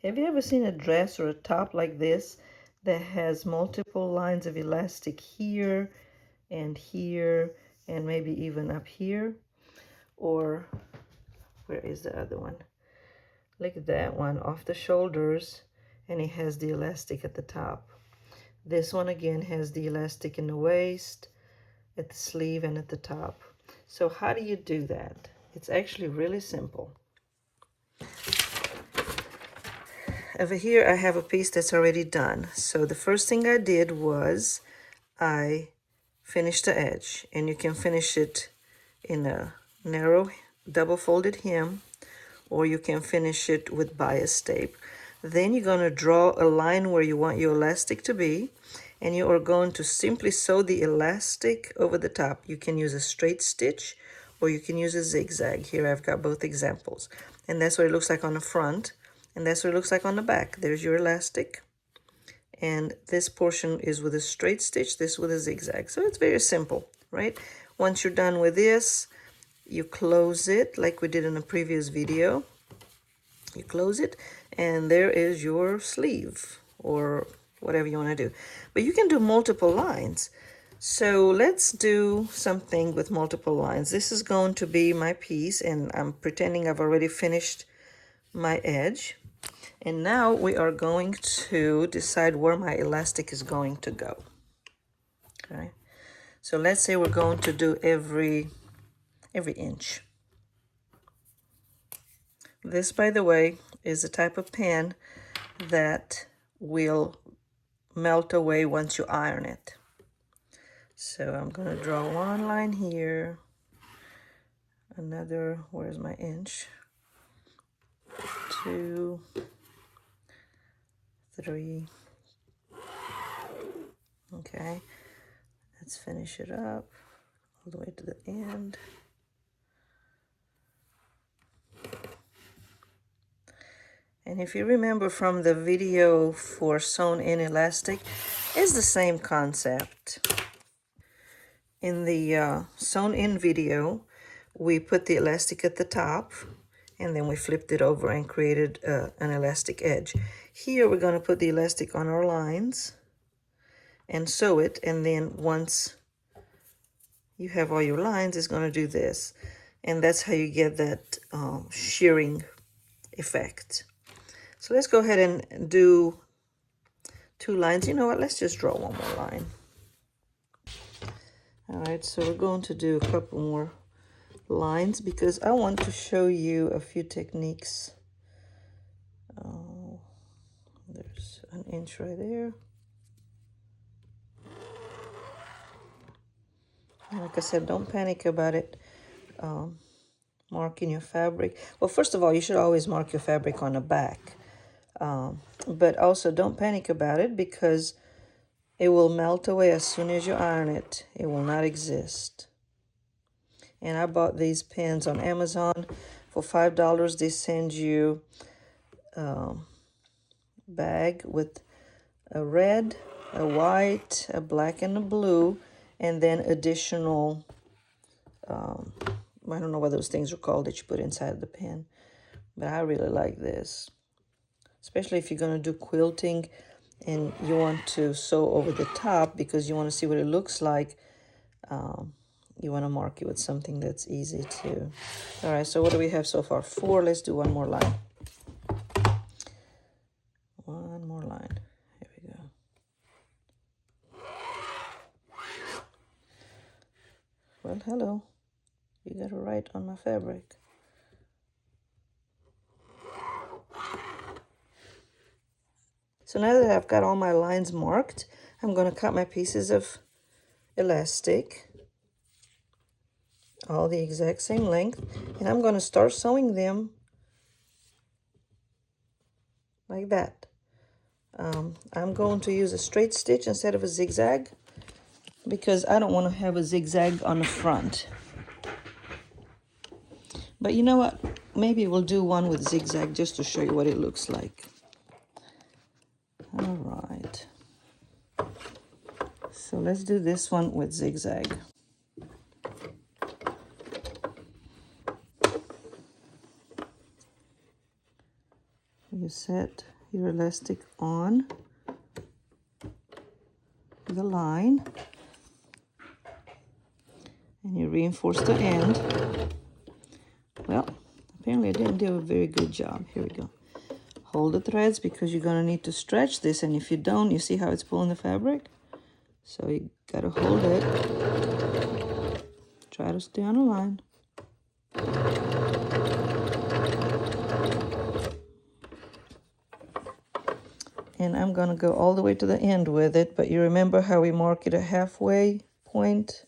Have you ever seen a dress or a top like this that has multiple lines of elastic here and maybe even up here? Or where is the other one? Look at that one, off the shoulders, and it has the elastic at the top. This one again has the elastic in the waist, at the sleeve, and at the top. So how do you do that? It's actually really simple. Over here I have a piece that's already done. So the first thing I did was I finished the edge, and you can finish it in a narrow double folded hem, or you can finish it with bias tape. Then you're going to draw a line where you want your elastic to be, and you are going to simply sew the elastic over the top. You can use a straight stitch or you can use a zigzag. Here I've got both examples, and that's what it looks like on the front, and that's what it looks like on the back. There's your elastic, and this portion is with a straight stitch, this with a zigzag. So it's very simple, right? Once you're done with this, you close it like we did in a previous video. You close it, and there is your sleeve, or whatever you want to do. But you can do multiple lines. So let's do something with multiple lines. This is going to be my piece, and I'm pretending I've already finished my edge. And now we are going to decide where my elastic is going to go. Okay, so let's say we're going to do every inch. This, by the way, is a type of pen that will melt away once you iron it. So I'm going to draw one line here, another, where's my inch? 2, 3. Okay, let's finish it up all the way to the end. And if you remember from the video for sewn in elastic, it's the same concept. In the sewn in video, we put the elastic at the top, and then we flipped it over and created an elastic edge. Here we're going to put the elastic on our lines and sew it, and then once you have all your lines, it's going to do this. And that's how you get that shearing effect. So let's go ahead and do 2 lines. You know what? Let's just draw one more line. All right, so we're going to do a couple more lines because I want to show you a few techniques. Oh, there's an inch right there. Like I said, don't panic about it. Marking your fabric. Well, first of all, you should always mark your fabric on the back. But also don't panic about it because it will melt away as soon as you iron it. It will not exist. And I bought these pens on Amazon for $5. They send you a bag with a red, a white, a black, and a blue, and then additional, I don't know what those things are called that you put inside the pen, but I really like this. Especially if you're going to do quilting and you want to sew over the top because you want to see what it looks like. You want to mark it with something that's easy to. All right, so what do we have so far? 4. Let's do one more line. One more line. Here we go. Well, hello. You got to write on my fabric. So now that I've got all my lines marked, I'm going to cut my pieces of elastic, all the exact same length, and I'm going to start sewing them like that. I'm going to use a straight stitch instead of a zigzag because I don't want to have a zigzag on the front. But you know what? Maybe we'll do one with zigzag just to show you what it looks like. All right. So let's do this one with zigzag. you set your elastic on the line and you reinforce the end. Well, apparently I didn't do a very good job. Here we go. Hold the threads because you're going to need to stretch this, and if you don't, you see how it's pulling the fabric? So you got to hold it. Try to stay on the line. And I'm going to go all the way to the end with it, but you remember how we mark it a halfway point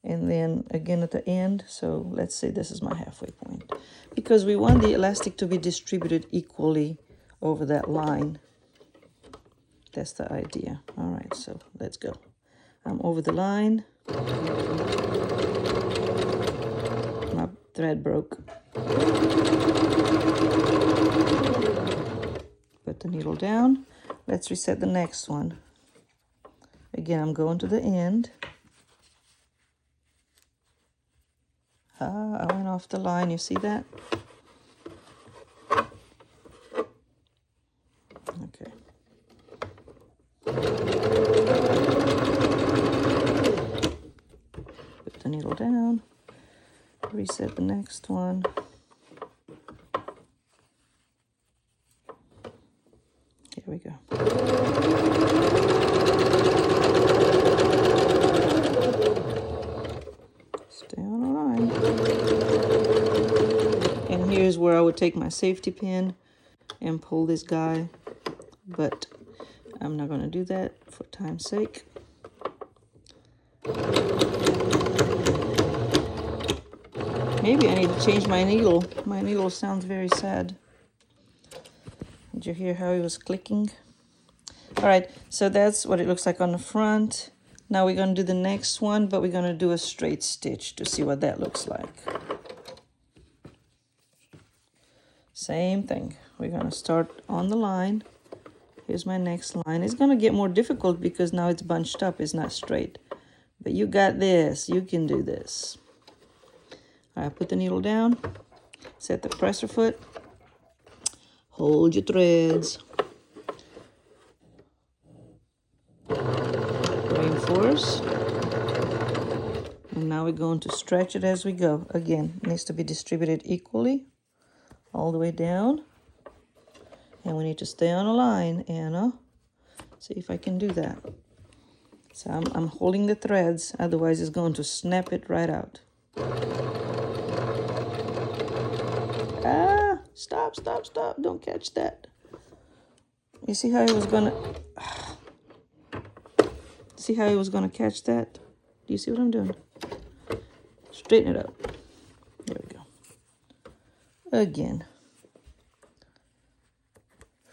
and then again at the end? So let's say this is my halfway point because we want the elastic to be distributed equally over that line. That's the idea. All right, so let's go. I'm over the line. My thread broke. Put the needle down. Let's reset the next one. Again, I'm going to the end. I went off the line. You see that? Okay. Put the needle down. Reset the next one. Here we go. Stay on the line. And here's where I would take my safety pin and pull this guy, but I'm not going to do that for time's sake. Maybe I need to change my needle. My needle sounds very sad. Did you hear how it was clicking? All right, so that's what it looks like on the front. Now we're going to do the next one, but we're going to do a straight stitch to see what that looks like. Same thing. We're going to start on the line. Here's my next line. It's going to get more difficult because now it's bunched up. It's not straight. But you got this. You can do this. All right, put the needle down. Set the presser foot. Hold your threads. Reinforce. And now we're going to stretch it as we go. Again, it needs to be distributed equally all the way down. And we need to stay on a line, Anna. See if I can do that. So I'm holding the threads, otherwise it's going to snap it right out. Ah, stop, stop, stop. Don't catch that. You see how he was gonna... See how he was gonna catch that? Do you see what I'm doing? Straighten it up. There we go. Again.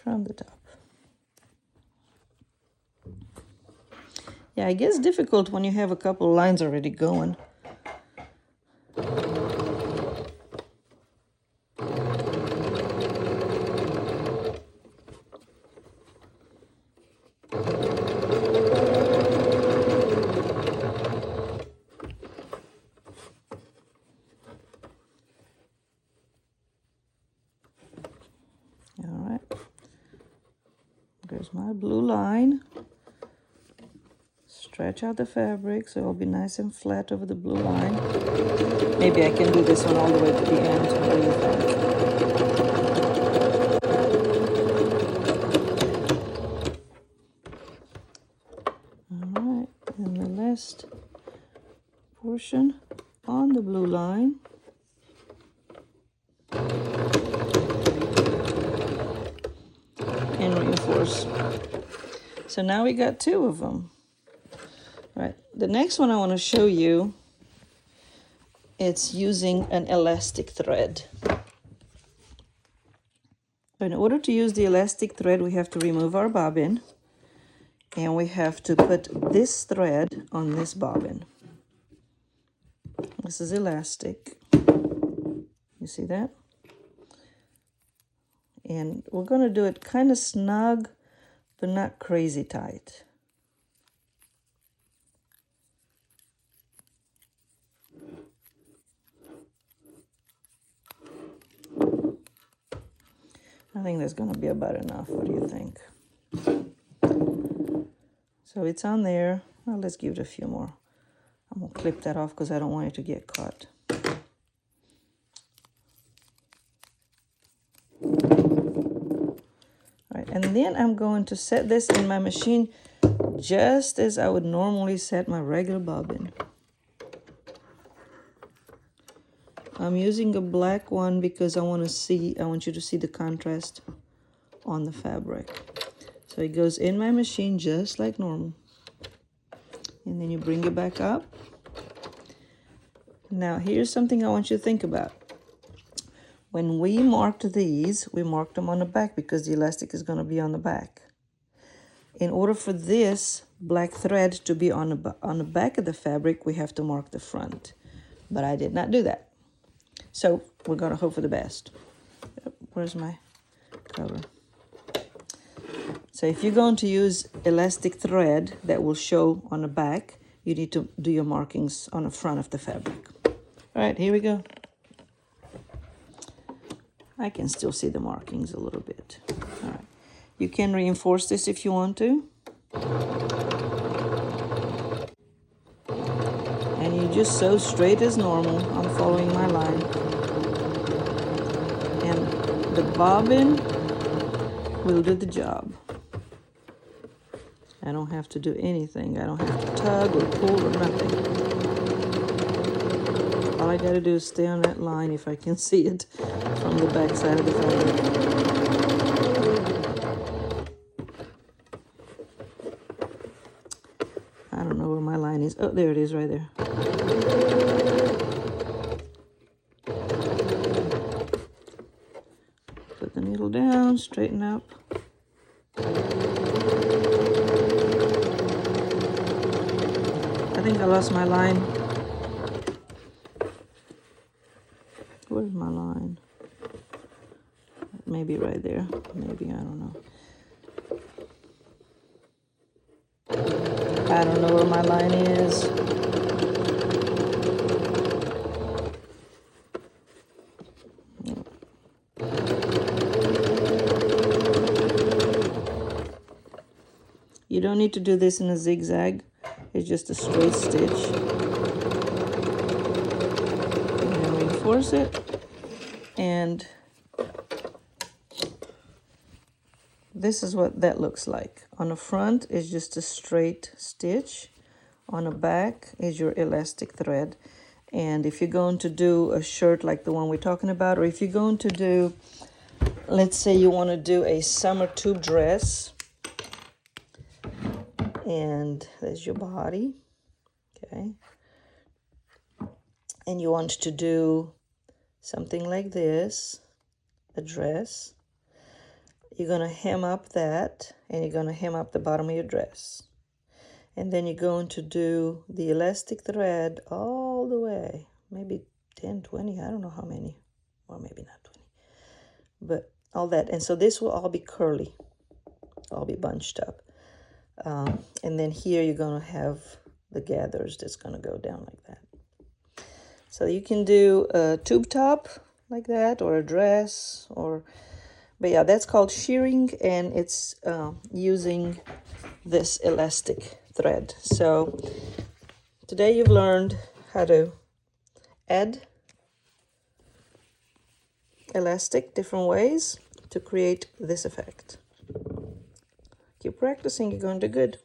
From the top. Yeah, it gets difficult when you have a couple of lines already going. All right. There's my blue line. Stretch out the fabric so it'll be nice and flat over the blue line. Maybe I can do this one all the way to the end. What do you think? All right, and the last portion on the blue line. And reinforce. So now we got two of them. Right, the next one I want to show you, it's using an elastic thread. In order to use the elastic thread, we have to remove our bobbin, and we have to put this thread on this bobbin. This is elastic. You see that? And we're going to do it kind of snug, but not crazy tight. I think that's gonna be about enough. What do you think? So it's on there. Well, let's give it a few more. I'm gonna clip that off because I don't want it to get caught. All right, and then I'm going to set this in my machine just as I would normally set my regular bobbin. I'm using a black one because I want you to see the contrast on the fabric. So it goes in my machine just like normal. And then you bring it back up. Now here's something I want you to think about. When we marked these, we marked them on the back because the elastic is going to be on the back. In order for this black thread to be on the back of the fabric, we have to mark the front. But I did not do that. So we're going to hope for the best. Where's my cover? So if you're going to use elastic thread that will show on the back, you need to do your markings on the front of the fabric. All right, here we go. I can still see the markings a little bit. All right. You can reinforce this if you want to. And you just sew straight as normal. I'm following my line. And the bobbin will do the job. I don't have to do anything. I don't have to tug or pull or nothing. All I gotta do is stay on that line if I can see it from the back side of the fabric. I don't know where my line is. Oh, there it is right there. Put the needle down, straighten up. I think I lost my line. Where's my line? Maybe right there. Maybe, I don't know. I don't know where my line is. You don't need to do this in a zigzag. It's just a straight stitch. And then reinforce it. And this is what that looks like. On the front is just a straight stitch. On the back is your elastic thread. And if you're going to do a shirt like the one we're talking about, or if you're going to do, let's say you want to do a summer tube dress, and there's your body, okay? And you want to do something like this, a dress. You're going to hem up that, and you're going to hem up the bottom of your dress. And then you're going to do the elastic thread all the way, maybe 10, 20, I don't know how many, or maybe not 20, but all that. And so this will all be curly, all be bunched up. And then here you're going to have the gathers that's going to go down like that. So you can do a tube top like that, or a dress, but yeah, that's called shirring, and it's using this elastic thread. So today you've learned how to add elastic different ways to create this effect. Keep practicing, you're going to do good.